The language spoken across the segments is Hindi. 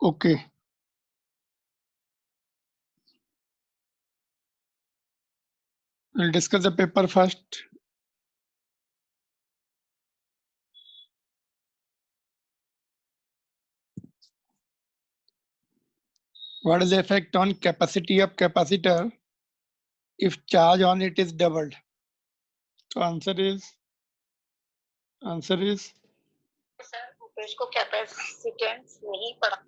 Okay. We'll discuss the paper first. What is the effect on capacity of capacitor if charge on it is doubled? So answer is sir Bhupesh को कैपेसिटेंस नहीं पड़ा.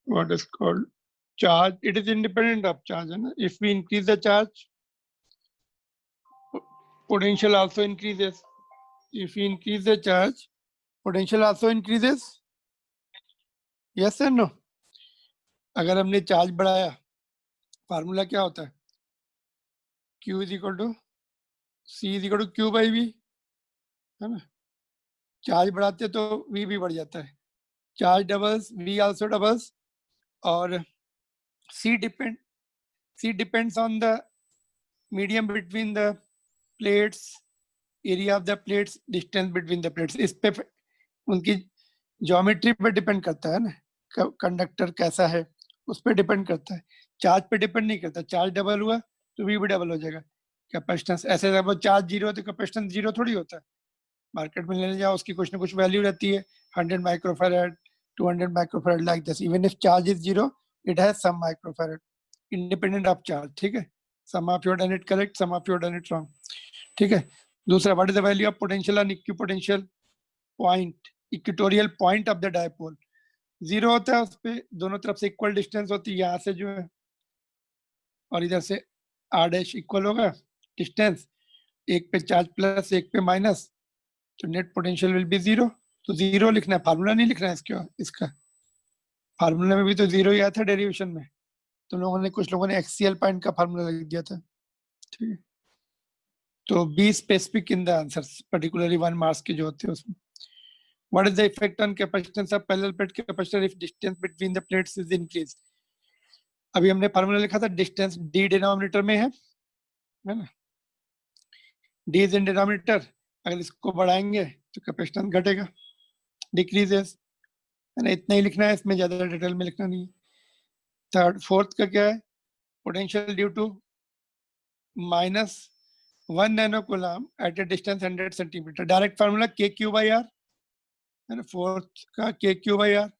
what is called charge. It is independent of charge. If we increase the charge, potential also increases. If we increase the charge, potential also increases. Yes or no? अगर हमने चार्ज बढ़ाया, फार्मूला क्या होता है? Q is equal to C is equal to Q by V, है ना? चार्ज बढ़ाते तो V भी बढ़ जाता है. Charge doubles, V also doubles, और C depends on the medium between the plates, area of the plates, distance between the plates. इस पे उनकी ज्योमेट्री पे डिपेंड करता है ना, कंडक्टर कैसा है उस पे डिपेंड करता है, चार्ज पे डिपेंड नहीं करता. चार्ज डबल हुआ तो V भी डबल हो जाएगा. कैपेसिटेंस ऐसे जब चार्ज जीरो है तो कैपेसिटेंस जीरो थोड़ी होता है. मार्केट में लेने जाओ उसकी कुछ ना कुछ वैल्यू रहती है, 100 microfarad, 200 microfarad, like this. Even if charge is zero, it has some microfarad independent of charge. ठीक है, some of your done it correct, some of your done it wrong. ठीक है. दूसरा, what is the value of potential on equipotential point, equatorial point of the dipole? Zero होता है, उस पे दोनों तरफ से इक्वल डिस्टेंस होती है, यहाँ से जो है और इधर से r डैश इक्वल होगा डिस्टेंस, एक पे चार्ज प्लस एक पे माइनस, तो net potential will be zero. तो जीरो लिखना है, फार्मूला नहीं लिखना है इसका. फार्मूला में भी तो जीरो ही आया था डेरिवेशन में, तो कुछ लोगों ने एक्सियल पॉइंट का फार्मूला लिख दिया था. ठीक है, तो be specific in the answers, particularly 1 marks के जो होते हैं उसमें. What is the effect on capacitance of parallel plate capacitor if distance between the plates is increased? अभी हमने फार्मूला लिखा था, डिस्टेंस d डिनोमिनेटर में है ना, d इज इन डिनोमिनेटर. अगर इसको बढ़ाएंगे तो कैपेसिटेंस घटेगा, डिक्रीजेस, है ना. इतना ही लिखना है, इसमें ज्यादा डिटेल में लिखना नहीं. थर्ड, फोर्थ का क्या है? Potential due to -1 nano coulomb at a distance 100 centimetre. Direct formula k Q by R, है ना. फोर्थ का k Q by R,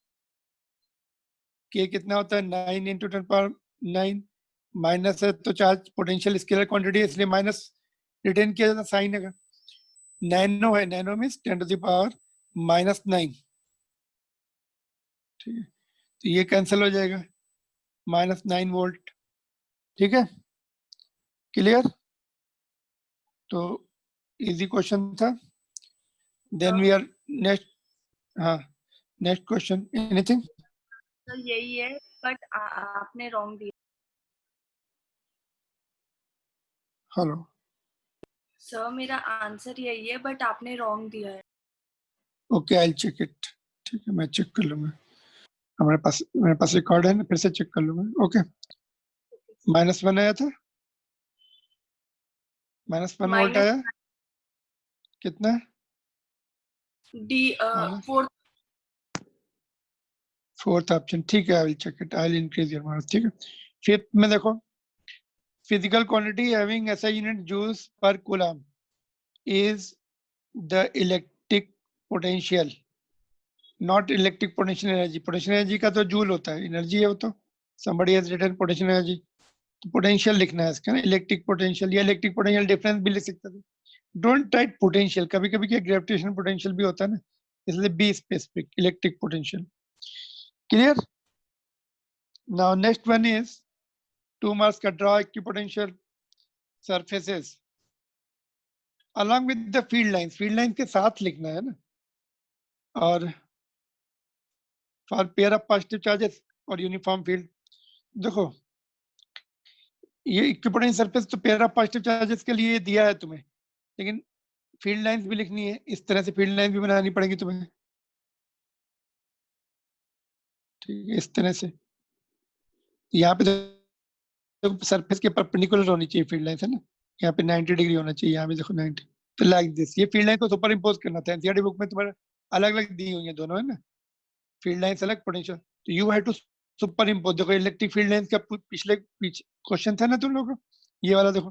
k कितना होता है? 9 इंटू 10⁻9. माइनस है तो चार्ज पोटेंशियल स्केलर क्वांटिटी है, इसलिए माइनस रिटेन किया जाता, साइन है. नैनो है, नैनो मीन्स 10⁻⁻9. ठीक है, तो ये कैंसिल हो जाएगा, -9 वोल्ट. ठीक है, क्लियर? तो इजी क्वेश्चन था. Then we are next. हाँ, नेक्स्ट क्वेश्चन. एनीथिंग? तो यही है, बट आपने रॉन्ग दिया. हेलो सर, मेरा आंसर यही है, बट आपने रॉन्ग दिया है. Okay, I check it. ठीक है, मैं चेक कर लूंगा. मेरे पास रिकॉर्ड है ना, फिर से चेक कर लूंगा. ओके, -1 आया था, -1 वोल्ट आया. कितना? D fourth option. ठीक है, I will check it, I will increase your marks. ठीक है. फिफ्थ में देखो, फिजिकल क्वांटिटी हैविंग ऐसा unit joules per coulomb is the electric potential, not electric potential energy. Potential energy का तो जूल होता है, एनर्जी है वो तो. somebody has written potential energy, तो पोटेंशियल लिखना है इसका ना, इलेक्ट्रिक पोटेंशियल या इलेक्ट्रिक पोटेंशियल डिफरेंस भी लिख सकते थे. डोंट राइट पोटेंशियल, कभी कभी क्या ग्रेविटेशन पोटेंशियल भी होता है ना, इसलिए be specific, electric potential. Clear? Now next one is 2 marks का, draw equipotential surfaces along with the field lines. Field line के साथ लिखना है ना. और for pair of positive charges और यूनिफॉर्म फील्ड. देखो, ये इक्विपोटेंशियल सरफेस तो पेयर ऑफ पॉजिटिव चार्जेस के लिए दिया है तुम्हें, लेकिन फील्ड लाइंस भी लिखनी है. इस तरह से फील्ड लाइन भी बनानी पड़ेगी तुम्हें. ठीक है, इस तरह से यहाँ पे तो सरफेस के परपेंडिकुलर होनी चाहिए फील्ड लाइन, है ना. यहाँ पे 90 डिग्री होना चाहिए, यहाँ पे देखो 90. तो लाइक दिस, ये फील्ड लाइन को सुपर इम्पोज करना था. एनसीईआरटी बुक में तुम्हारा अलग अलग दी हुई है दोनों, है ना. फील्ड लाइंस अलग, पोटेंशियल, तो you have to superimpose. देखो इलेक्ट्रिक फील्ड लाइंस का पिछले क्वेश्चन था ना तुम लोग, ये वाला देखो,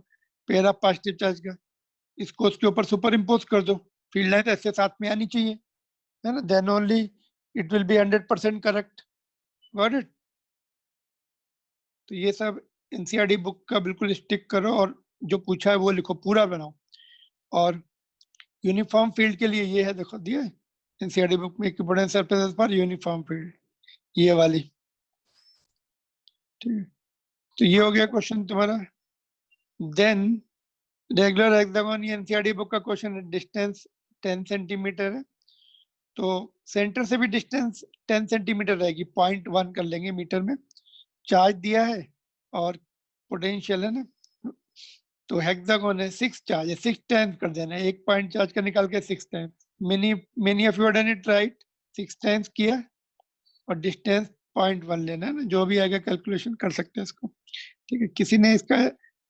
पेयर ऑफ पॉजिटिव चार्ज का, इसको उसके ऊपर सुपर इम्पोज कर दो, फील्ड लाइन ऐसे साथ में आनी चाहिए, है ना, then only it will be 100% correct. Got it? तो ये सब एनसीईआरटी बुक का बिल्कुल स्टिक करो और जो पूछा है वो लिखो, पूरा बनाओ। और यूनिफॉर्म फील्ड के लिए ये है, देखो दिया एनसीईआरटी बुक में, equipotential surfaces for uniform field, ये वाली, ठीक है। तो ये हो गया क्वेश्चन तुम्हारा। देन रेगुलर हेक्सागोन, ये एनसीईआरटी बुक का क्वेश्चन है, डिस्टेंस 10 सेंटीमीटर है, तो सेंटर से भी डिस्टेंस 10 सेंटीमीटर रहेगी, 0.1 कर लेंगे मीटर में। चार्ज दिया है और पोटेंशियल है ना, तो हेक्सागोन है, 6 चार्ज है, 6 टाइम्स कर देना है, 1 पॉइंट चार्ज का निकाल के 6 times. Many of you done it right, 6 times किया और डिस्टेंस 0.1 लेना है ना, जो भी आएगा कैलकुलेशन कर सकते हैं इसको, ठीक है। किसी ने इसका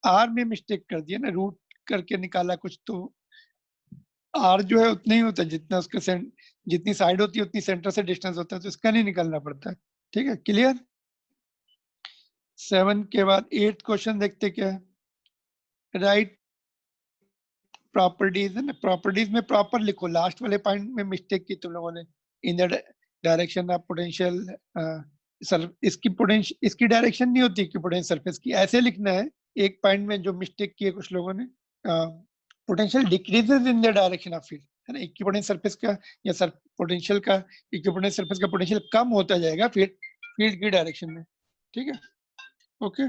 आर में मिस्टेक कर दिया ना, रूट करके निकाला कुछ, तो आर जो है उतना ही होता है जितना उसके जितनी साइड होती है उतनी सेंटर से डिस्टेंस होता है, तो इसका नहीं निकालना पड़ता है, ठीक है। क्लियर? 7 के बाद 8th क्वेश्चन देखते क्या है, राइट प्रॉपर्टीज है ना, प्रॉपर्टीज में प्रॉपर लिखो, लास्ट वाले पॉइंट में मिस्टेक की तुम लोगों ने, in the direction of potential sir, इसकी पोटेंशियल, इसकी डायरेक्शन नहीं होती कि पोटेंशियल सरफेस की, ऐसे लिखना है। एक पॉइंट में जो मिस्टेक की है कुछ लोगों ने, potential decreases in the direction of field, है ना, इक्विपोटेंशियल सरफेस का या सर पोटेंशियल का, इक्विपोटेंशियल सरफेस का पोटेंशियल कम होता जाएगा फील्ड की डायरेक्शन में, ठीक है, ओके।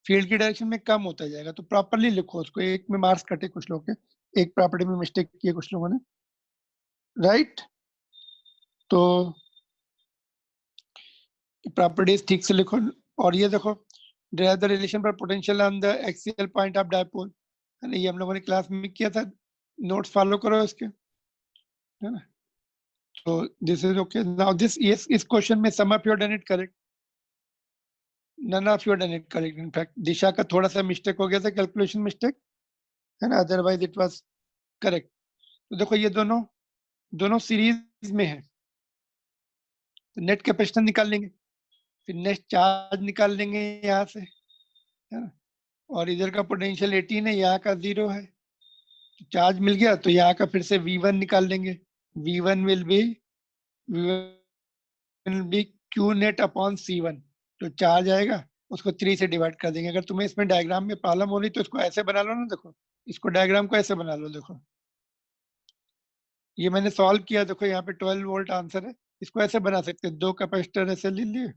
फील्ड की डायरेक्शन में कम होता जाएगा, तो प्रॉपरली लिखो उसको, एक में मार्क्स कटे कुछ लोग के, एक प्रॉपर्टी में मिस्टेक की है कुछ लोगों ने, राइट। तो प्रॉपर्टीज ठीक से लिखो। और ये देखो, drive the relation for potential on the axial point of dipole, है ना, ये हम लोगों ने क्लास में किया था, नोट्स फॉलो करो इसके, है ना। तो this is okay now, this इस क्वेश्चन में some of your done it correct, none of your done it correct, in fact दिशा का थोड़ा सा मिस्टेक हो गया था, कैलकुलेशन मिस्टेक, है ना, अदरवाइज इट वाज करेक्ट। तो देखो ये दोनों दोनों सीरीज में है, तो नेट कैपेसिटेंस निकाल लेंगे, फिर नेट चार्ज निकाल लेंगे यहाँ से, है ना, और इधर का पोटेंशियल 18 है, यहाँ का 0 है, तो चार्ज मिल गया, तो यहाँ का फिर से V1 निकाल लेंगे, V1 will be Q net upon C1, तो चार्ज आएगा, उसको 3 से डिवाइड कर देंगे। अगर तुम्हें इसमें डायग्राम में प्रॉब्लम हो रही तो इसको ऐसे बना लो ना, देखो इसको डायग्राम को ऐसे बना लो, देखो ये मैंने सॉल्व किया, देखो यहाँ पे 12 वोल्ट आंसर है, इसको ऐसे बना सकते हैं, 2 कैपेसिटर ऐसे ले लिए,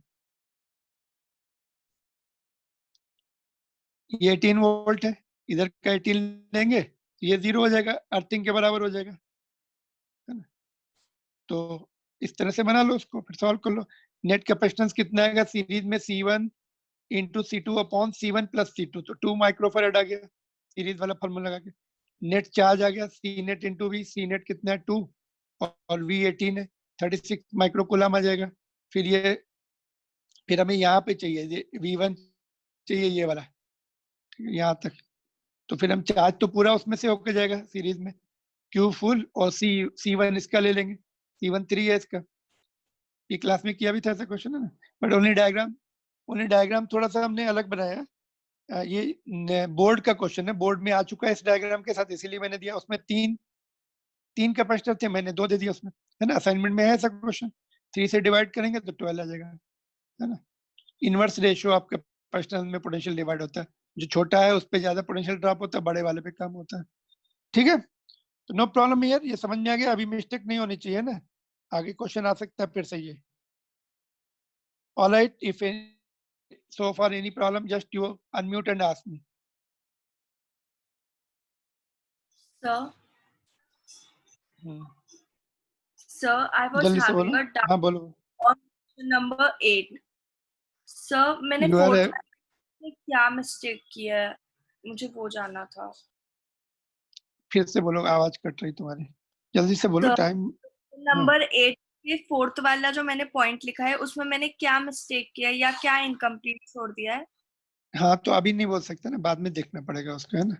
ये 18 वोल्ट है, इधर का 18 लेंगे, ये 0 हो जाएगा, अर्थिंग के बराबर हो जाएगा, है ना। तो इस तरह से बना लो उसको, फिर सॉल्व कर लो। नेट कैपेसिटेंस कितना आएगा सीरीज में, C1 into C2 upon C1 plus C2, तो 2 माइक्रोफैराड आ गया, सीरीज वाला फॉर्मूला लगा के। नेट चार्ज आ गया, C net into V, C net कितना है 2 और V 18 है, 36 माइक्रोकूलम आ जाएगा। फिर हमें यहाँ पे चाहिए V1 चाहिए, ये वाला यहाँ तक, तो फिर हम चार्ज तो पूरा उसमें से होकर जाएगा सीरीज में, Q फुल और C1 इसका ले लेंगे, C1 3 है इसका, ये क्लास में किया भी था ऐसा क्वेश्चन, है ना, बट ओनली डायग्राम थोड़ा सा हमने अलग बनाया है। ये बोर्ड का क्वेश्चन है, बोर्ड में आ चुका है इस डायग्राम के साथ, इसीलिए मैंने दिया, उसमें तीन कैपेसिटर थे, मैंने 2 दे दिया उसमें, है ना, असाइनमेंट में है ऐसा क्वेश्चन, 3 से डिवाइड करेंगे तो 12 आ जाएगा, है ना। इनवर्स रेशियो आपका कैपेसिटेंस में पोटेंशियल डिवाइड होता है, जो छोटा है उस पर ज्यादा पोटेंशियल ड्रॉप होता है, बड़े वाले पे कम होता है, ठीक है। तो नो प्रॉब्लम यार, ये समझ में आ गया, अभी मिस्टेक नहीं होनी चाहिए ना, आगे क्वेश्चन आ सकता है फिर से ये। All right, if so far any problem, just you unmute and ask me. Sir, Hmm. I was जल्दी से having बोलो, a doubt हाँ बोलो। on question number 8. Sir, मैंने You are 4th में क्या मिस्टेक किया है, मुझे वो जानना था। फिर से बोलो, आवाज कट रही तुम्हारी, जल्दी से बोलो, Sir, टाइम। नंबर 8 के 4th वाला जो मैंने पॉइंट लिखा है, उसमें मैंने क्या मिस्टेक किया है या क्या इनकम्प्लीट छोड़ दिया है? हाँ तो अभी नहीं बोल सकते ना, बाद में देखना पड़ेगा उसको, है ना,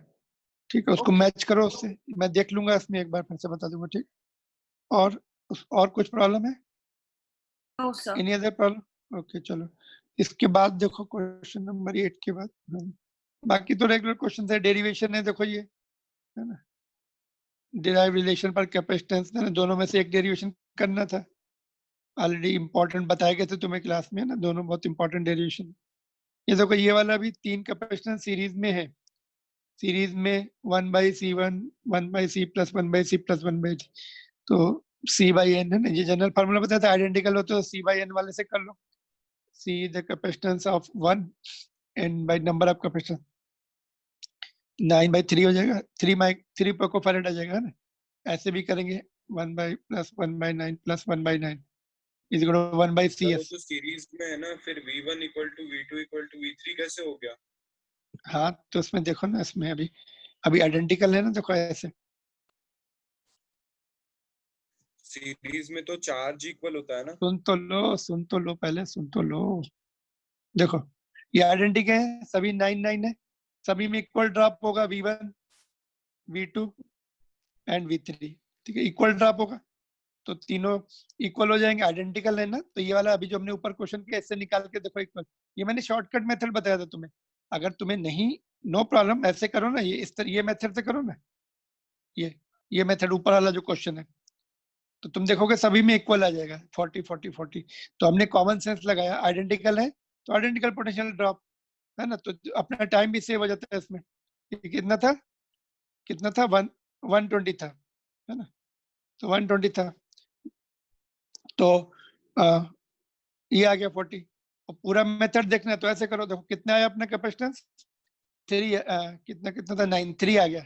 ठीक है, उसको Okay. मैच करो उससे, मैं देख लूंगा इसमें, एक बार फिर से बता दूंगा, ठीक। और और कुछ प्रॉब्लम है? No sir. Any other problem? Okay चलो, इसके बाद देखो क्वेश्चन नंबर 8 के बाद बाकी तो रेगुलर क्वेश्चन है। डेरिवेशन है, देखो ये है ना, डिराइव रिलेशन पर कैपेसिटेंस, है ना, दोनों में से एक डेरिवेशन करना था। ऑलरेडी इंपॉर्टेंट बताए गए थे तुम्हें क्लास में ना, दोनों बहुत इंपॉर्टेंट डेरिवेशन। ये देखो ये वाला भी 3 कैपेसिटेंस सीरीज में है। सीरीज में 1/C1 1/C plus 1/C plus 1/C, तो C/N है ना, ये जनरल फार्मूला बताया था। आइडेंटिकल हो तो C/N वाले से कर लो। C the capacitance of 1 and by number of capacitance 9/3 हो जाएगा। 3 पिकोफैरेड आ जाएगा ना। ऐसे भी करेंगे 1/+1/9 plus 1/9 is equal to 1/CS। वो तो सीरीज में है ना, फिर V1 equal to V2 equal to V3 कैसे हो गया? हाँ तो इसमें देखो ना, इसमें अभी आइडेंटिकल है ना, देखो ऐसे। सीरीज में तो चार्ज इक्वल होता है ना। सुन तो लो पहले, सुन तो लो। देखो ये आइडेंटिकल है, सभी 9 है, सभी में इक्वल ड्रॉप होगा V1 V2 एंड V3। ठीक है, इक्वल ड्रॉप होगा तो तीनों इक्वल हो जाएंगे। आइडेंटिकल है ना, तो ये वाला अभी जो हमने ऊपर क्वेश्चन किया इससे निकाल के देखो इक्वल। ये मैंने शॉर्टकट मेथड बताया था तुम्हें। अगर तुम्हें नहीं, नो प्रॉब्लम, ऐसे करो ना, ये इस तरह ये मेथड से करो ना। ये मेथड ऊपर वाला जो क्वेश्चन है, तो तुम देखोगे सभी में इक्वल आ जाएगा 40 40 40। तो हमने कॉमन सेंस लगाया, आइडेंटिकल है तो आइडेंटिकल पोटेंशियल ड्रॉप है ना, तो अपना टाइम भी सेव हो जाता है इसमें। ये कितना था 120 था, है ना, तो 120 था, तो ये आ गया 40। और पूरा मेथड देखना है तो ऐसे करो, देखो कितना आया अपना कैपेसिटेंस 3, कितना कितना था 9, 3 आ गया।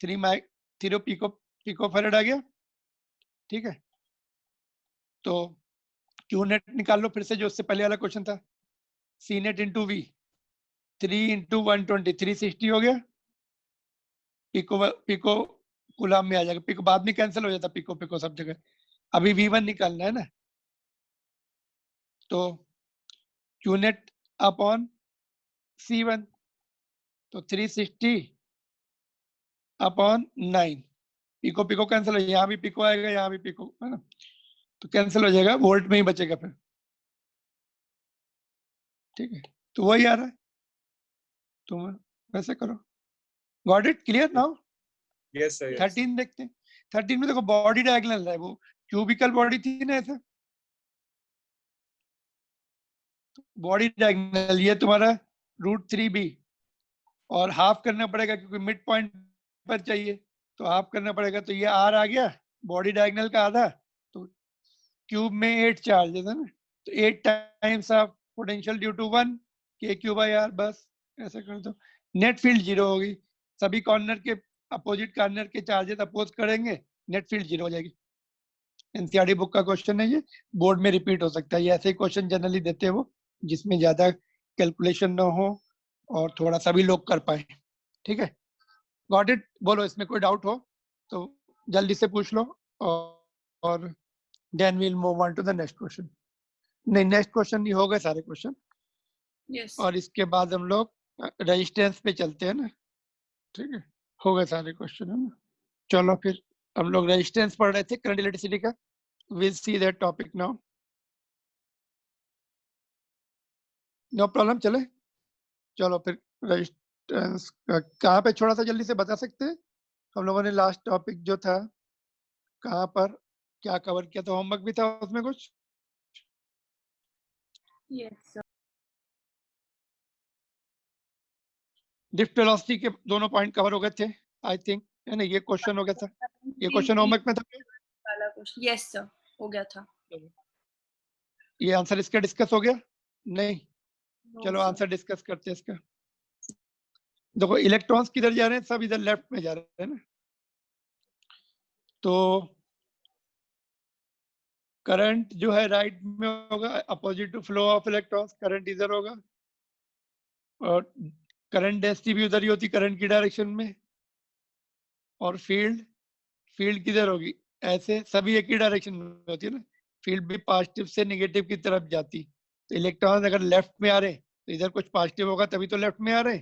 3 पिको फैरेड आ गया। ठीक है, तो क्यू नेट निकाल लो फिर से, जो उससे पहले वाला क्वेश्चन था। सी नेट इंटू वी, 3 इंटू 120 360 हो गया। पिको कुलाम में आ जाएगा, पिको बाद में कैंसिल हो जाता, पिको पिको सब जगह। अभी V1 निकालना है ना, तो क्यू नेट अपॉन C1, तो 360 अपॉन 9। पिको पिको कैंसिल हो जाएगा, यहाँ भी पिको आएगा, यहाँ भी पिको, है ना, तो कैंसिल हो जाएगा, वोल्ट में ही बचेगा फिर। ठीक है, तो वही आ रहा है, तुम वैसे करो। Got it? Clear now? Yes sir, yes. 13 देखते हैं। 13 में देखो बॉडी डायगोनल है, वो क्यूबिकल बॉडी थी ना ऐसे, बॉडी डायगोनल ये तुम्हारा √3b, और हाफ करना पड़ेगा क्योंकि मिड पॉइंट पर चाहिए, तो हाफ करना पड़ेगा, तो ये आर आ गया बॉडी डायगोनल का आधा। तो क्यूब में 8 चार्जेस है ना, तो 8 times of potential due to 1 Q/R, बस ऐसे कर दो। नेट फील्ड 0 होगी, सभी कॉर्नर के अपोजिट कॉर्नर के चार्जेस अपोज करेंगे, नेट फील्ड 0 हो जाएगी। एनसीईआरटी बुक का क्वेश्चन है ये, बोर्ड में रिपीट हो सकता है। ये ऐसे क्वेश्चन जनरली देते हैं वो, जिसमें ज्यादा कैलकुलेशन ना हो और थोड़ा सभी लोग कर पाए। ठीक है, गॉट इट? बोलो इसमें कोई डाउट हो तो जल्दी से पूछ लो, और then we'll move on to the next question. नहीं, नेक्स्ट क्वेश्चन नहीं, हो गए सारे क्वेश्चन। यस। और इसके बाद हम लोग रेजिस्टेंस पे चलते हैं ना। ठीक है, हो गए सारे क्वेश्चन, है ना। चलो फिर हम लोग रेजिस्टेंस पढ़ रहे थे, करंट इलेक्ट्रिसिटी का। Will see that topic now, no problem. चले, चलो फिर रेजिस्टेंस कहाँ पे छोड़ा था, जल्दी से बता सकते हैं? हम लोगों ने लास्ट टॉपिक जो था कहाँ पर क्या कवर किया था? होमवर्क भी था उसमें कुछ? Yes sir. लिफ्ट वेलोसिटी के दोनों पॉइंट कवर हो गए थे आई थिंक, है ना। ये क्वेश्चन हो गया था, ये क्वेश्चन होमवर्क में था। वाला क्वेश्चन, यस सर, हो गया था। ये आंसर इसका डिस्कस हो गया? नहीं, No, चलो sir. आंसर डिस्कस करते हैं इसका। देखो इलेक्ट्रॉन्स किधर जा रहे हैं, सब इधर लेफ्ट में जा रहे हैं ना, तो करंट जो है राइट में होगा, opposite to flow of electrons, current इधर होगा, और करंट डेंसिटी भी उधर ही होती करंट की डायरेक्शन में। और फील्ड किधर होगी, ऐसे सभी एक ही डायरेक्शन में होती है ना, फील्ड भी पॉजिटिव से नेगेटिव की तरफ जाती। तो इलेक्ट्रॉन अगर लेफ्ट में आ रहे तो इधर कुछ पॉजिटिव होगा, तभी तो लेफ्ट में आ रहे।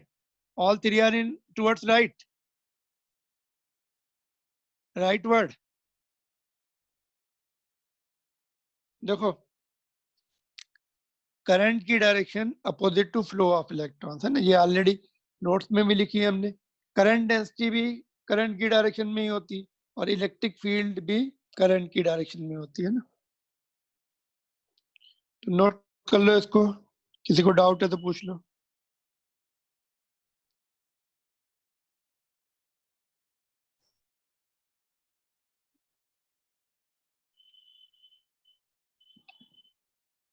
All three are in towards right word. देखो करंट की direction opposite to flow of electrons, है ना, ये ऑलरेडी नोट्स में भी लिखी है हमने। करंट डेंसिटी भी करंट की डायरेक्शन में ही होती और इलेक्ट्रिक फील्ड भी करंट की डायरेक्शन में होती है ना। तो नोट कर लो इसको, किसी को डाउट है तो पूछ लो।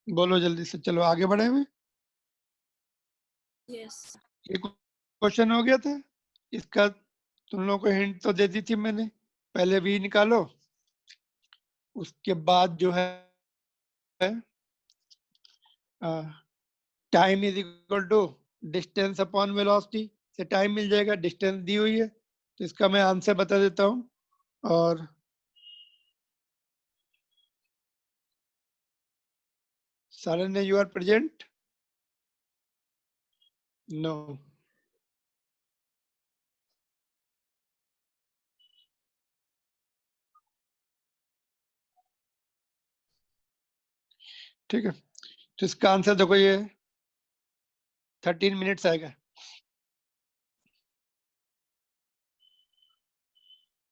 बोलो जल्दी से, चलो आगे बढ़े हुए। यस ये क्वेश्चन हो गया था, इसका तुम लोगों को हिंट तो दे दी थी मैंने, पहले भी निकालो, उसके बाद जो है time is equal to distance upon velocity से टाइम मिल जाएगा, डिस्टेंस दी हुई है तो इसका मैं आंसर बता देता हूँ। और सारण्य, यू आर प्रेजेंट? नो। ठीक है, तो इसका आंसर देखो, ये 13 मिनट्स आएगा।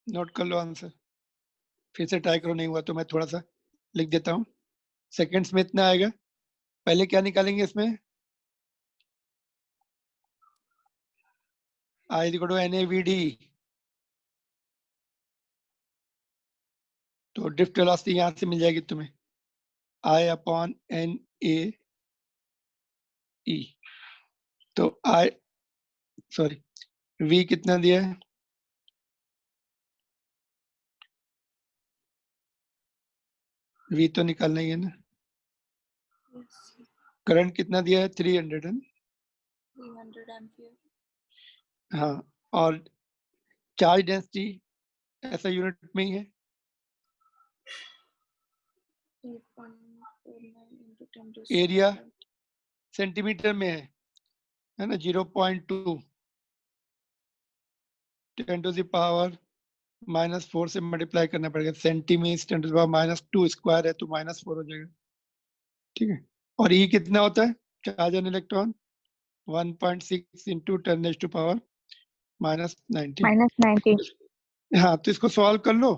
नोट कर लो आंसर, फिर से ट्राई करो, नहीं हुआ तो मैं थोड़ा सा लिख देता हूँ। सेकंड्स में इतना आएगा। पहले क्या निकालेंगे इसमें, I इक्वल टू NAVD, तो ड्रिफ्ट वेलोसिटी यहाँ से मिल जाएगी तुम्हें, I अपॉन NAE। तो सॉरी, V कितना दिया है, V तो निकालना ही है ना। करंट कितना दिया है, 300 है ना? 300 एम्पियर। हाँ, और चार्ज डेंसिटी ऐसा यूनिट में ही है, 8.49 into 10 to एरिया 7. सेंटीमीटर में है ना, 0.2 10 टू द पावर -4 से मल्टीप्लाई करना पड़ेगा। Centimetre 10 to the power -2 square है तो -4 हो जाएगा। ठीक है, और ई कितना होता है, charge on electron 1.6 into 10 to power -19। -19। हाँ, तो इसको सॉल्व कर लो,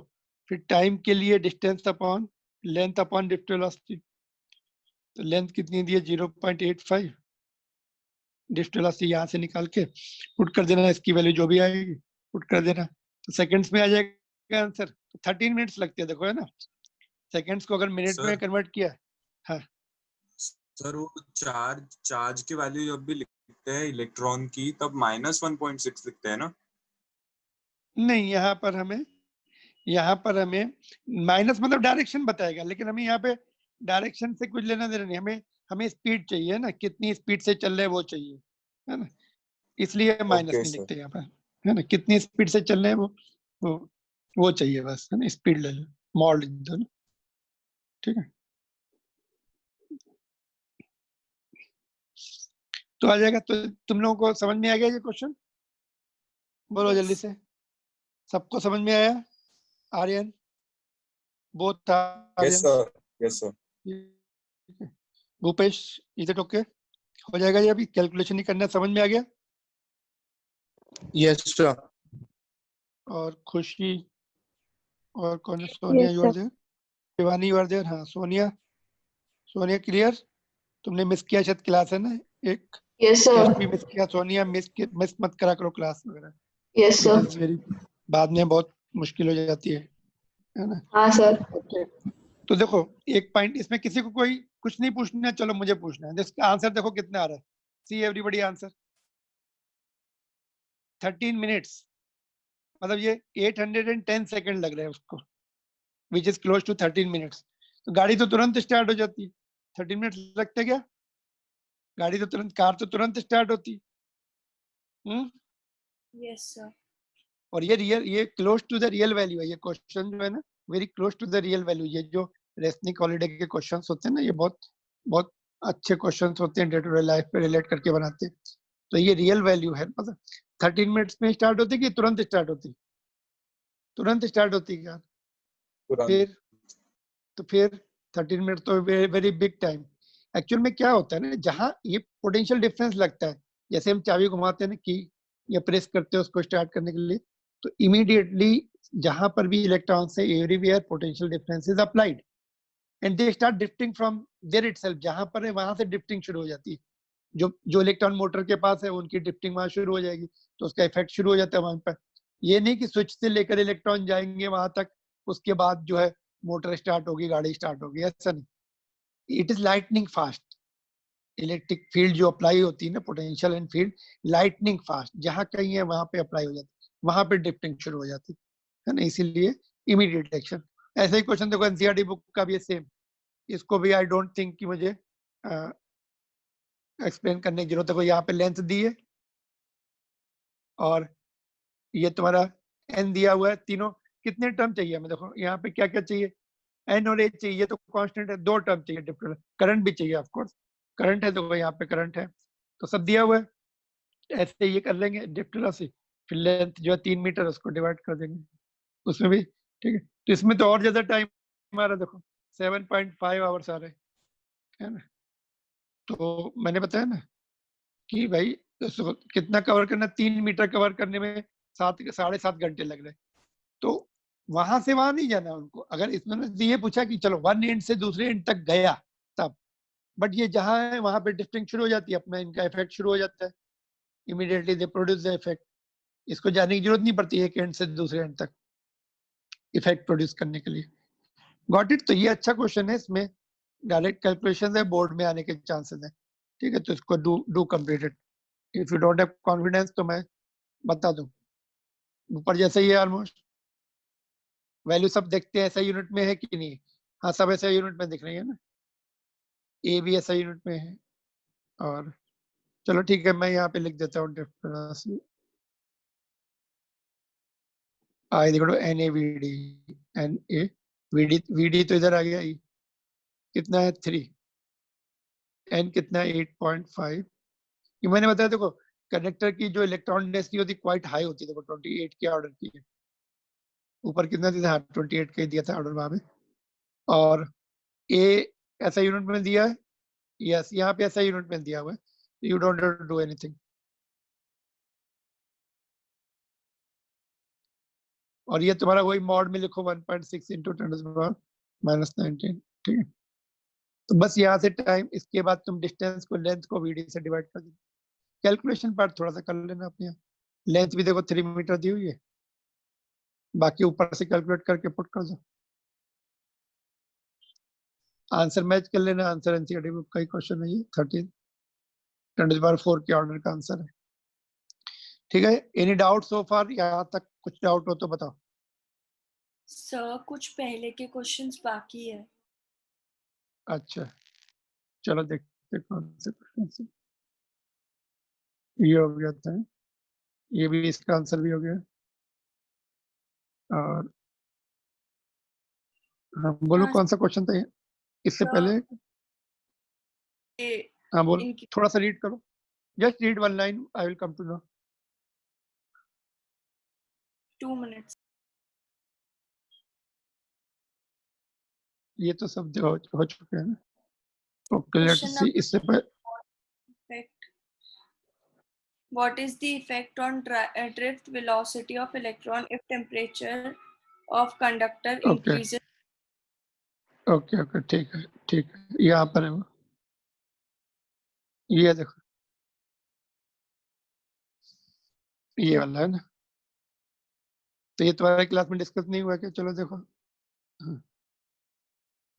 फिर टाइम के लिए distance upon length upon drift velocity. तो लेंथ कितनी दी है, 0.85, ड्रिफ्ट वेलोसिटी यहाँ से निकाल के पुट कर देना, इसकी वैल्यू जो भी आएगी पुट कर देना, तो सेकंड्स में आ जाएगा आंसर। तो 13 मिनट्स लगते हैं, देखो है ना, सेकंड्स को अगर मिनट में कन्वर्ट किया। हाँ सर, वो चार्ज की वैल्यू जब भी लिखते हैं इलेक्ट्रॉन की, तब -1.6 लिखते हैं ना? नहीं, यहाँ पर हमें माइनस मतलब डायरेक्शन बताएगा, लेकिन हमें यहाँ पे डायरेक्शन से कुछ लेना देना नहीं, हमें स्पीड चाहिए ना, कितनी स्पीड से चल रहे हैं वो चाहिए, है ना, इसलिए माइनस नहीं लिखते यहाँ पर, है ना, कितनी स्पीड से चल रहे हैं वो चाहिए बस, है ना, स्पीड ले लो, मॉड लिख दो ना। ठीक है, तो आ जाएगा। तो तुम लोगों को समझ में आ गया ये क्वेश्चन, बोलो जल्दी से, सबको समझ में आया? Aryan, both yes Aryan, sir. Bhupesh, is it okay? हो जाएगा ये, अभी कैलकुलेशन नहीं करना, समझ में आ गया? Yes sir. और खुशी, और कौन है, Sonia, Yes, you are sir. There, Shivani you are there, हाँ सोनिया क्लियर? तुमने मिस किया शायद क्लास, है ना, एक Yes, टेस्ट sir. भी मिस किया। सोनिया, मिस मत करा करो क्लास वगैरह, Yes, it sir. Is very, बाद में बहुत मुश्किल हो जाती है ना। हाँ सर। ओके, तो देखो एक पॉइंट इसमें, किसी को कोई कुछ नहीं पूछना है, चलो मुझे पूछना है। इसका आंसर देखो कितना आ रहा है, सी एवरीबॉडी आंसर 13 मिनट्स, मतलब ये 810 सेकंड लग रहे हैं उसको, which is close to 13 minutes. तो गाड़ी तो तुरंत स्टार्ट हो जाती है, 13 मिनट्स लगते क्या, गाड़ी तो तुरंत, कार तो तुरंत स्टार्ट होती। Yes sir. और ये close to the real value है, ये क्वेश्चन जो है ना, very close to the real value. ये जो रेसनिक हॉलीडे के क्वेश्चंस होते हैं ना, ये बहुत बहुत अच्छे क्वेश्चंस होते हैं, डे टू डे लाइफ पे रिलेट करके बनाते हैं। तो ये रियल वैल्यू है, मतलब 13 मिनट्स में स्टार्ट होती कि तुरंत स्टार्ट होती? तुरंत स्टार्ट होती क्या? फिर तो फिर 13 मिनट तो वेरी बिग टाइम। एक्चुअल में क्या होता है ना, जहां ये पोटेंशियल डिफरेंस लगता है, जैसे हम चाबी घुमाते हैं ना की या प्रेस करते हैं उसको स्टार्ट करने के लिए, तो इमीडिएटली जहां पर भी इलेक्ट्रॉन से everywhere potential difference is applied and they start drifting from there itself, जहां पर है वहां से ड्रिफ्टिंग शुरू हो जाती है। जो जो इलेक्ट्रॉन मोटर के पास है उनकी ड्रिफ्टिंग वहां शुरू हो जाएगी, तो उसका इफेक्ट शुरू हो जाता है वहां पर। ये नहीं कि स्विच से लेकर इलेक्ट्रॉन जाएंगे वहां तक, उसके बाद जो है मोटर स्टार्ट होगी, गाड़ी स्टार्ट होगी, ऐसा नहीं। It is lightning fast. Electric field जो अप्लाई होती है ना, potential and field lightning fast, जहां कहीं है वहां पे अप्लाई हो जाती है, वहां पे ड्रिफ्टिंग शुरू हो जाती है ना, इसीलिए इमीडिएट एक्शन। ऐसे ही क्वेश्चन देखो एनसीईआरटी बुक का भी सेम, इसको भी आई डोंट थिंक कि मुझे एक्सप्लेन करने की जरूरत है। यहाँ पे लेंथ दी है और ये तुम्हारा एन दिया हुआ है, तीनों कितने टर्म चाहिए हमें, देखो यहाँ पे क्या क्या चाहिए, एन और एच चाहिए, तो कांस्टेंट है, दो टर्म चाहिए डिफरेंट, करंट भी चाहिए ऑफ कोर्स, करंट है तो यहाँ पे करंट है, तो सब दिया हुआ है। ऐसे ये कर लेंगे डिफरेंस, फिर लेंथ जो है 3 मीटर उसको डिवाइड कर देंगे उसमें भी, ठीक है। तो इसमें तो और ज्यादा टाइम हमारा देखो 7.5 आवर्स आ रहे हैं, है ना। तो मैंने बताया ना कि भाई कितना कवर करना, 3 मीटर कवर करने में 7.5 घंटे लग रहे। तो वहां से वहां नहीं जाना उनको, अगर इसमें ये पूछा कि चलो वन एंड से दूसरे एंड तक गया तब, बट ये जहां है वहां पे डिस्टिंक्ट शुरू हो जाती है, अपना इनका इफेक्ट शुरू हो जाता है, immediately they produce the effect. इसको जाने की जरूरत नहीं पड़ती एक एंड से दूसरे एंड तक इफेक्ट प्रोड्यूस करने के लिए। Got it. तो ये अच्छा क्वेश्चन है, इसमें डायरेक्ट कैलकुलेशन है, बोर्ड में आने के चांसेस है, ठीक है। तो इसको do completed. If you don't have confidence तो मैं बता दूं, ऊपर जैसे ही है ऑलमोस्ट वैल्यू सब देखते हैं ऐसा यूनिट में है कि नहीं। हाँ सब ऐसा यूनिट में दिख रही है ना, ए भी ऐसा यूनिट में है। और चलो ठीक है, मैं यहाँ पे लिख देता हूँ डिफरेंस, आई देखो N A V D, N A V D तो इधर आ गया, ई कितना है 3, एन कितना है 8.5। ये मैंने बताया देखो, कंडक्टर की जो इलेक्ट्रॉन डेंसिटी होती है क्वाइट हाई होती है, देखो 28 के ऑर्डर की है, ऊपर कितना दिया था, 28 का ही दिया था ऑर्डर वहां पे। और ए ऐसा यूनिट में दिया है, यस यहाँ पे ऐसा यूनिट में दिया हुआ है, you don't have to do anything. और ये तुम्हारा वही मॉड में लिखो 1.6 इंटू 10⁻⁻19, ठीक है। तो बस यहाँ से टाइम, इसके बाद तुम डिस्टेंस को लेंथ को वीडी से डिवाइड कर दो। कैलकुलेशन पार्ट थोड़ा सा कर लेना अपने यहाँ, लेंथ भी देखो 3 मीटर दी हुई है, बाकी ऊपर से कैलकुलेट करके पुट कर दो, आंसर मैच कर लेना। आंसर एनसीईआरटी बुक का ही क्वेश्चन है ये, 13 10⁻⁴ के ऑर्डर का आंसर है, ठीक है। एनी डाउट सो फार, यहाँ तक कुछ डाउट हो तो बताओ। सर कुछ पहले के क्वेश्चंस बाकी है। अच्छा चलो देखते कौन से क्वेश्चन से। ये हो गया था, ये भी इसका आंसर भी हो गया। और हाँ बोलो हाँ कौन सा क्वेश्चन था ये? इससे सर, पहले ये हाँ बोलो, इनकी थोड़ा सा रीड करो, just read one line, I will come to know. 2 minutes. ये तो सब हो चुके हैं ना। ओके लेट्स क्वेश्चन सी, इससे पहले effect. What is the effect on drift velocity of electron if temperature of conductor okay increases? Okay okay ठीक है, ठीक है, यहाँ पर है वो, ये देखो ये वाला है ना। तो ये तुम्हारे क्लास में डिस्कस नहीं हुआ क्या? चलो देखो, हाँ,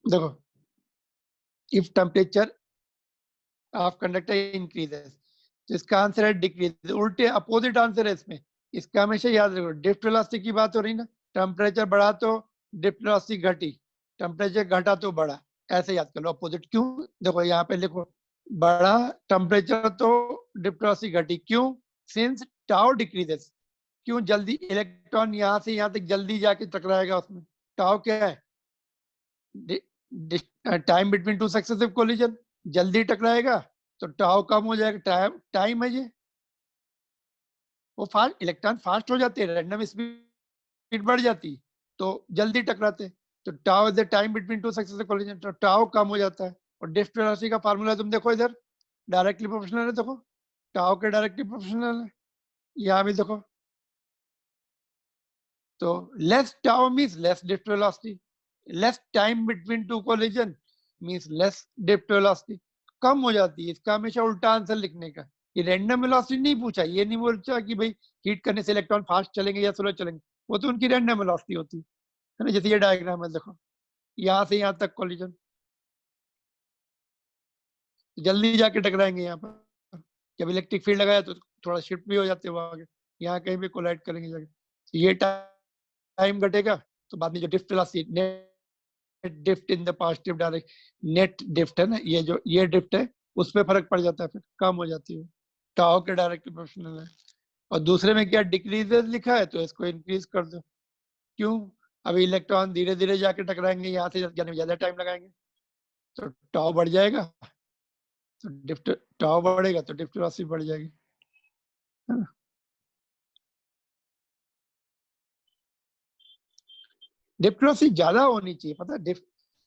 देखो if temperature of conductor increases, तो इसका आंसर है डिक्रीज, उल्टे अपोजिट आंसर है इसमें। इसका हमेशा याद रखो, ड्रिफ्ट वेलोसिटी की बात हो रही ना, टेम्परेचर बढ़ा तो ड्रिफ्ट वेलोसिटी घटी, टेम्परेचर घटा तो बढ़ा, ऐसे याद कर लो अपोजिट। क्यों? देखो यहाँ पे लिखो, बढ़ा टेम्परेचर तो ड्रिफ्ट वेलोसिटी घटी, क्यों? सिंस टाउ डिक्रीजेस, क्यों? जल्दी इलेक्ट्रॉन यहाँ से यहाँ तक जल्दी जाके टकराएगा उसमें, टाउ क्या है? Time between two successive collision, जल्दी टकराएगा तो टाउ कम हो जाएगा, टाइम है ये, वो फास्ट इलेक्ट्रॉन फास्ट हो जाते हैं, रैंडम स्पीड बढ़ जाती तो जल्दी टकराते, तो tau is the time between two successive collision, तो टाउ कम हो जाता है, और ड्रिफ्ट वेलोसिटी का फार्मूला तुम देखो इधर, डायरेक्टली प्रोपोर्शनल है, देखो टाउ के डायरेक्टली प्रोपोर्शनल है, यहाँ भी देखो। तो less tau means less drift velocity, less time between two collision means less drift velocity, कम हो जाती है। इसका हमेशा उल्टा आंसर लिखने का। ये रैंडम वेलोसिटी नहीं पूछा, ये नहीं बोलता कि भाई हीट करने से इलेक्ट्रॉन फास्ट चलेंगे या स्लो चलेंगे, वो तो उनकी रैंडम वेलोसिटी होती है ना। जैसे ये डायग्राम है, देखो यहाँ से यहाँ तक कोलिजन, जल्दी जाके टकराएंगे यहाँ पर। जब इलेक्ट्रिक फील्ड लगाया तो थोड़ा शिफ्ट भी हो जाते हैं आगे, यहाँ कहीं भी कोलाइड करेंगे जाके। तो ये टाइम घटेगा, तो बाद में जो drift velocity, net drift in the positive direction, net drift है ना, ये जो ये ड्रिफ्ट है उस पर फर्क पड़ जाता है, फिर कम हो जाती है, टाउ के डायरेक्ट प्रोपोर्शनल है। और दूसरे में क्या डिक्रीजेस लिखा है, तो इसको इंक्रीज कर दो। क्यों? अभी इलेक्ट्रॉन धीरे धीरे जाके टकराएंगे, यहाँ से जाने में ज्यादा टाइम लगाएंगे, तो टाउ बढ़ जाएगा, तो ड्रिफ्ट, टाउ बढ़ेगा तो ड्रिफ्ट वेलोसिटी बढ़ जाएगी, है ना। ड्रिफ्ट वेलोसिटी ज्यादा होनी चाहिए, पता है, ड्रिफ्ट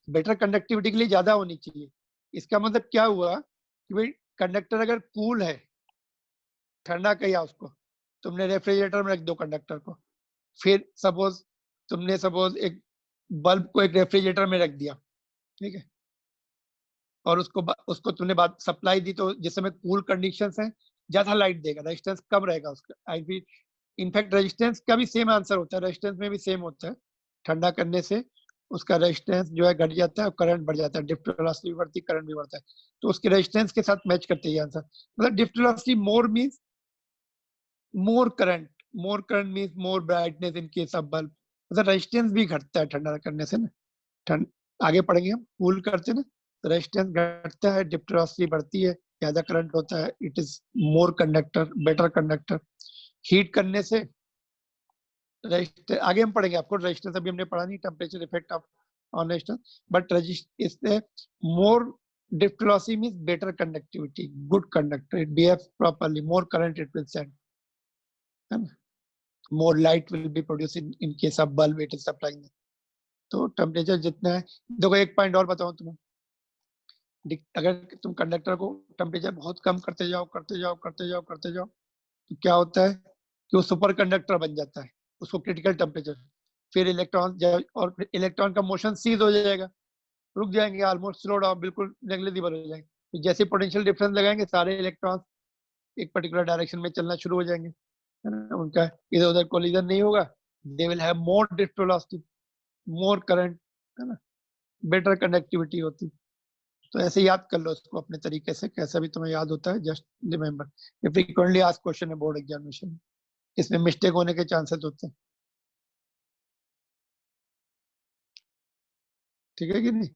बेटर कंडक्टिविटी के लिए ज्यादा होनी चाहिए। इसका मतलब क्या हुआ कि भाई कंडक्टर अगर कूल है, ठंडा किया उसको, तुमने रेफ्रिजरेटर में रख दो कंडक्टर को, फिर सपोज तुमने सपोज एक बल्ब को एक रेफ्रिजरेटर में रख दिया, ठीक है, और उसको तुमने बाद सप्लाई दी, तो जिस समय कूल कंडीशंस हैं ज्यादा लाइट देगा, रेजिस्टेंस कम रहेगा उसका। आई भी इनफैक्ट रेजिस्टेंस का भी सेम आंसर होता है, रेजिस्टेंस में भी सेम होता है, ठंडा करने से उसका रेजिस्टेंस जो है घट जाता है और करंट बढ़ जाता है, ड्रिफ्ट वेलोसिटी भी बढ़ती है, करंट भी बढ़ता है, तो उसके रेजिस्टेंस के साथ मैच करते हैं आंसर। मतलब drift velocity more means more current, more current means more brightness in case of bulb. मतलब रेजिस्टेंस भी घटता है ठंडा करने से ना, ठंड आगे पढ़ेंगे हम, कूल करते हैं ना तो रेजिस्टेंस घटता है, ड्रिफ्ट वेलोसिटी बढ़ती है, ज्यादा करंट होता है, it is more conductor, better conductor. Heat करने से आगे हम पढ़ेंगे, आपको रेजिस्टेंस अभी हमने पढ़ा नहीं, temperature effect of on resistance, but इससे more drift velocity means better conductivity, good conductor, it behaves properly, more current it will send, है ना, more light will be produce in case of bulb it is supplying. तो टेम्परेचर जितना है, देखो एक पॉइंट और बताऊं तुम्हें, अगर तुम कंडक्टर को टेम्परेचर बहुत कम करते जाओ करते जाओ करते जाओ करते जाओ, तो क्या होता है कि वो सुपर कंडक्टर बन जाता है, उसको क्रिटिकल टेम्परेचर, फिर इलेक्ट्रॉन और इलेक्ट्रॉन का मोशन सीज हो जाएगा, रुक जाएंगे, ऑलमोस्ट स्लो डाउन, बिल्कुल नेग्लिजिबल हो जाएंगे। तो जैसे पोटेंशियल डिफरेंस लगाएंगे, सारे इलेक्ट्रॉन एक पर्टिकुलर डायरेक्शन में चलना शुरू हो जाएंगे, है ना, उनका इधर उधर कोलिजन नहीं होगा, they will have more drift velocity, more current, है ना, बेटर कंडक्टिविटी होती। तो ऐसे याद कर लो इसको अपने तरीके से, कैसा भी तुम्हें याद होता है, जस्ट रिमेंबर। ये फ्रीक्वेंटली आस्क्ड क्वेश्चन है बोर्ड एग्जामिनेशन, इसमें मिस्टेक होने के चांसेस होते हैं, ठीक है कि नहीं।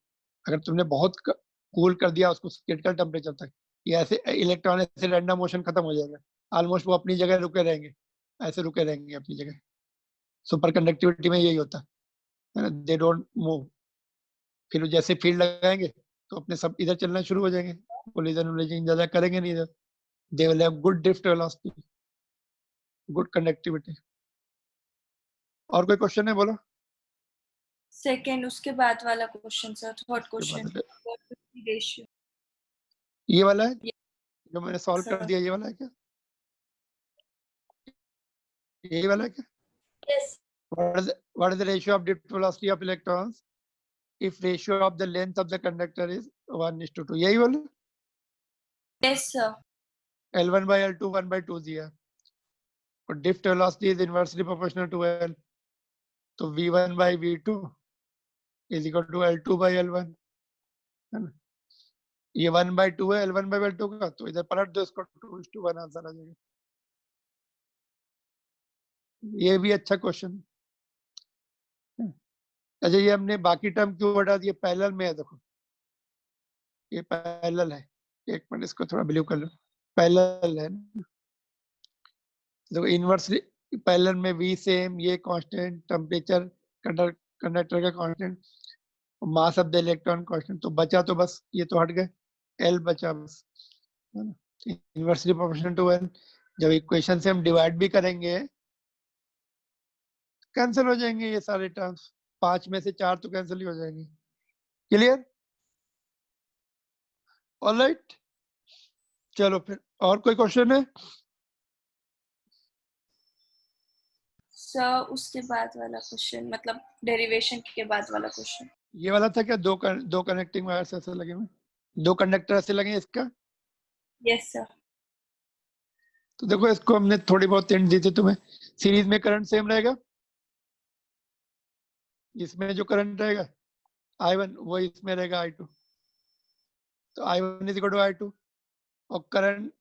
अगर तुमने बहुत कूल कर दिया उसको क्रिटिकल टेम्परेचर तक, ये ऐसे इलेक्ट्रॉन ऐसे रैंडम मोशन खत्म हो जाएगा, ऑलमोस्ट वो अपनी जगह रुके रहेंगे, ऐसे रुके रहेंगे अपनी जगह। सुपर कंडक्टिविटी में यही होता है ना, दे डोंट मूव। फिर जैसे फील्ड लगाएंगे तो अपने सब इधर चलना शुरू हो जाएंगे, कोलिजन वोलिजन ज्यादा करेंगे नहीं इधर, they will have good drift velocity, good conductivity. और कोई क्वेश्चन है, बोलो। सेकेंड, उसके बाद वाला क्वेश्चन सर, थर्ड उसके क्वेश्चन, बाद रेशियो। ये वाला है जो मैंने सॉल्व कर सर दिया, ये वाला है क्या, यही वाला है क्या? Yes what is the ratio of drift velocity of electrons if ratio of the length of the conductor is 1:2? यही वाला yes sir. L1 by L2 1/2 दिया, और drift velocity is inversely proportional to L, तो V1 by V2 is equal to L2 by L1, है ना। ये 1/2 है L1 by L2 का, तो इधर पलट दो इसको, 2:1 आंसर आ जाएगा। ये भी अच्छा क्वेश्चन है। अच्छा, ये हमने बाकी टर्म क्यों हटा दिए, पैरेलल में है, देखो ये पैरेलल है, एक मिनट इसको थोड़ा बिलीव कर लो, पैरेलल है, देखो इनवर्सली पैरेलल में V सेम, ये कांस्टेंट, टेम्परेचर कंडक्टर का constant, mass of the electron constant, तो बचा तो बस ये तो हट गए, L बचा बस, है ना, इनवर्सली प्रोपोर्शनल टू L। जब इक्वेशन से हम डिवाइड भी करेंगे कैंसिल हो जाएंगे ये सारे टर्म्स, 5 में से 4 तो कैंसिल ही हो जाएंगे। क्लियर? ऑलराइट, चलो फिर और कोई क्वेश्चन है? सर उसके बाद वाला क्वेश्चन, मतलब डेरिवेशन के बाद वाला क्वेश्चन। ये वाला था क्या? दो कनेक्टिंग वायर्स ऐसे लगे हुए, दो कंडक्टर ऐसे लगे हैं इसका। Yes sir. तो देखो इसको हमने थोड़ी बहुत हिंट दी थी तुम्हें। सीरीज में करंट सेम रहेगा, इसमें जो करंट रहेगा I1 वो इसमें रहेगा I2, तो I1 is equal to I2, और current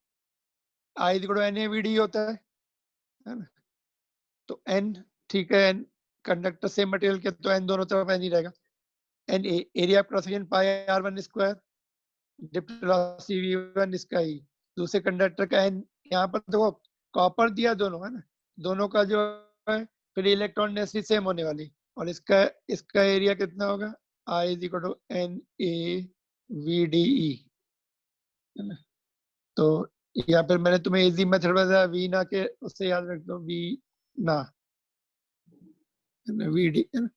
I is equal to NAVD होता है ना? तो N, ठीक है, N कंडक्टर सेम मटेरियल के, तो N दोनों तरफ N ही रहेगा। N एरिया क्रॉस सेक्शन पाई R1 स्क्वायर, डिप्टी V1 इसका ही। दूसरे कंडक्टर का N, यहाँ पर देखो कॉपर दिया दोनों है ना, दोनों का जो है फिर इलेक्ट्रॉन डेंसिटी सेम होने वाली, और इसका इसका एरिया कितना होगा? I is equal to NAVDE, है ना? तो या फिर मैंने तुम्हें इजी मेथड बताया, वी ना के उससे याद रख दो, वी ना VD, है ना?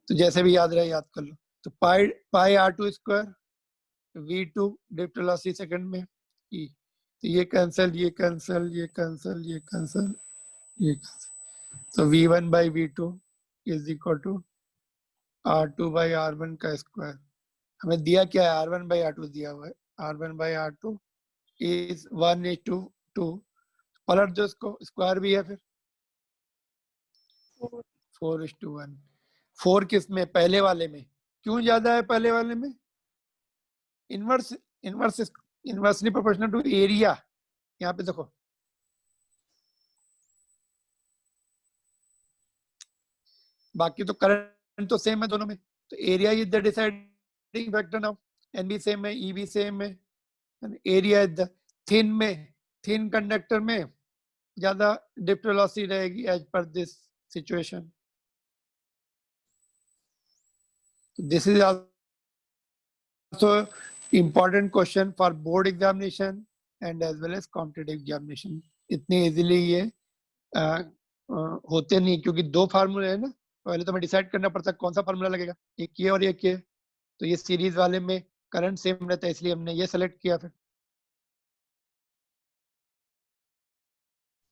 तो जैसे भी याद रहे याद कर लो। तो पाई R2 square V2 drift velocity second में E, तो ये कैंसिल, ये कैंसिल, ये कैंसिल, ये कैंसिल, ये कैंसिल, तो V1 by V2 is equal to R2 by R1 का स्क्वायर। हमें दिया क्या है? R1 बाई R2 दिया हुआ है, R1 बाई R2 इज 1:2, पलट दो इसको, स्क्वायर भी है फिर 4:1। 4 किस में? पहले वाले में। क्यों ज्यादा है पहले वाले में? Inversely proportional to area. यहाँ पे देखो बाकी तो करंट तो सेम है दोनों में, तो area is the deciding factor now. N भी सेम है, ई भी सेम है, एरिया इज द थिन में, थिन कंडक्टर में ज्यादा ड्रिफ्ट वेलोसिटी रहेगी as per this situation. This is also important question for board examination and as well as competitive examination। इतने इजीली ये होते नहीं, क्योंकि दो फार्मूले है ना, पहले तो हमें डिसाइड करना पड़ता है कौन सा फार्मूला लगेगा, एक ये और एक ये। तो ये सीरीज वाले में करंट सेम रहता है, इसलिए हमने ये सेलेक्ट किया। फिर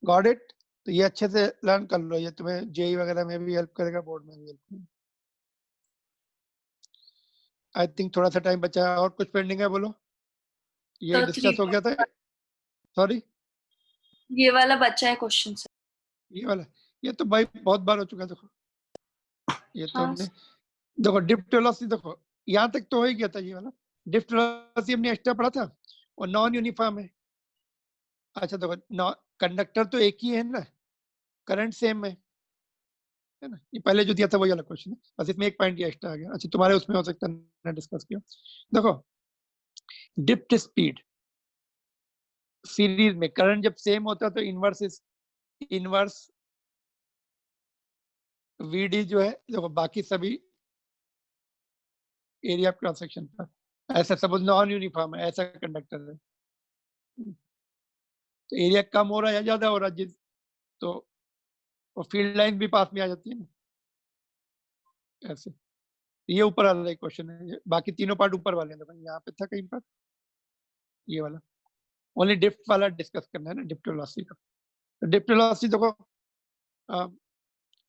गॉट इट? तो ये अच्छे से लर्न कर लो, ये तुम्हें जेई वगैरह में भी हेल्प करेगा, बोर्ड में भी हेल्प करेगा। आई थिंक थोड़ा सा टाइम बचा है, और कुछ पेंडिंग है बोलो? ये तो डिस्कस हो गया था, सॉरी ये वाला बच्चा है क्वेश्चन सर। ये वाला, ये तो भाई बहुत बार हो चुका है। देखो ये तो हाँ हमने, देखो ड्रिफ्ट वेलोसिटी, देखो यहाँ तक तो हो ही गया था ये वाला। ड्रिफ्ट वेलोसिटी हमने एक्स्ट्रा पढ़ा था, और नॉन यूनिफॉर्म है। अच्छा देखो कंडक्टर तो एक ही है ना, करंट सेम है ना, ये पहले जो दिया था वही वाला क्वेश्चन है, बस इसमें एक पॉइंट एक्स्ट्रा आ गया। अच्छा तुम्हारे उसमें हो सकता है डिस्कस किया। देखो ड्रिफ्ट स्पीड सीरीज में करंट जब सेम होता है तो इनवर्स VD जो है, देखो बाकी सभी एरिया ऑफ क्रॉस सेक्शन पर, ऐसा सपोज नॉन यूनिफॉर्म है, ऐसा कंडक्टर है, तो एरिया कम हो रहा है या ज्यादा हो रहा है, जिस तो वो फील्ड लाइन भी पास में आ जाती है ना, ऐसे। ये ऊपर वाला क्वेश्चन है, बाकी तीनों पार्ट ऊपर वाले हैं। देखो यहाँ पे था कहीं पर ये वाला, ओनली ड्रिफ्ट वाला डिस्कस करना है ना, ड्रिफ्ट वेलोसिटी का। तो ड्रिफ्ट वेलोसिटी देखो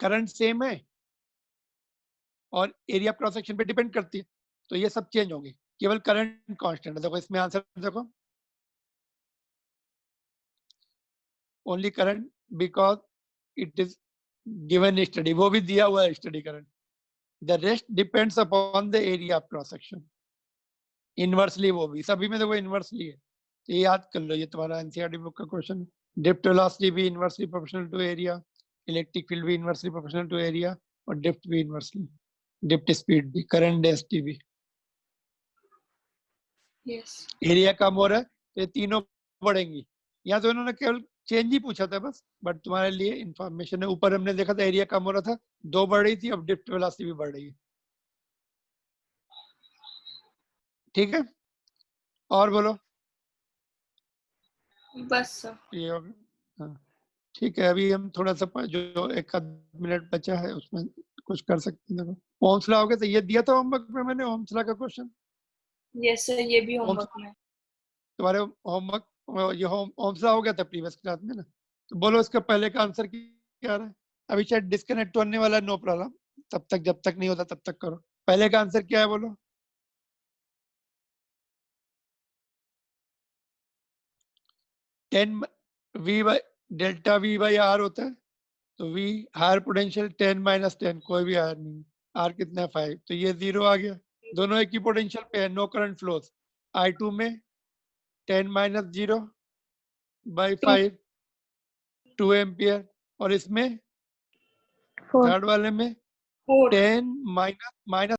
करंट सेम है और एरिया क्रॉस सेक्शन पे डिपेंड करती है, तो ये सब चेंज होंगे, केवल करंट कांस्टेंट है। देखो इसमें आंसर देखो, only current because it is given study, वो भी दिया हुआ है study current. The rest depends upon the area of cross section, inversely वो भी, सभी में देखो इनवर्सली है। तो ये याद कर लो, ये तुम्हारा एनसीईआरटी बुक का क्वेश्चन। ड्रिफ्ट वेलोसिटी भी inversely proportional to area, electric field भी इनवर्सली प्रोपोर्शनल टू एरिया, और ड्रिफ्ट भी इनवर्सली, ड्रिफ्ट स्पीड भी, करंट डेंसिटी भी। यस। एरिया कम हो रहा है तो ये तीनों बढ़ेंगी। यहाँ तो इन्होंने केवल चेंज ही पूछा था बस, बट तुम्हारे लिए इंफॉर्मेशन है। ऊपर हमने देखा था एरिया कम हो रहा था, दो बढ़ रही थी, अब ड्रिफ्ट वेलोसिटी भी बढ़ रही है। ठीक है, और बोलो। बस सर। ये हो गया, हाँ ठीक है। अभी हम थोड़ा सा जो एक आध मिनट बचा है उसमें कुछ कर सकते हैं। देखो ओम्स लॉ हो गया, तो ये दिया था होमवर्क में मैंने, ओम्स लॉ का क्वेश्चन। यस सर, ये भी ओम्स होमवर्क में। तुम्हारे होमवर्क ये होमसा हो गया था प्रीवियस क्लास में ना, तो बोलो इसका पहले का आंसर क्या रहा है। अभी शायद डिस्कनेक्ट होने वाला है, नो प्रॉब्लम, तब तक जब तक नहीं होता तब तक करो। पहले का आंसर क्या है बोलो। 10 V by delta V by R होता है, तो V हायर पोटेंशियल 10 माइनस 10, कोई भी हायर नहीं, R कितना है 5, तो ये 0 आ गया। दोनों एक ही पोटेंशियल पे है, नो करंट फ्लोज। I2 में 10 माइनस 0 बाई 5 2 एम्पियर, और इसमें 4 थर्ड वाले में 4 10 माइनस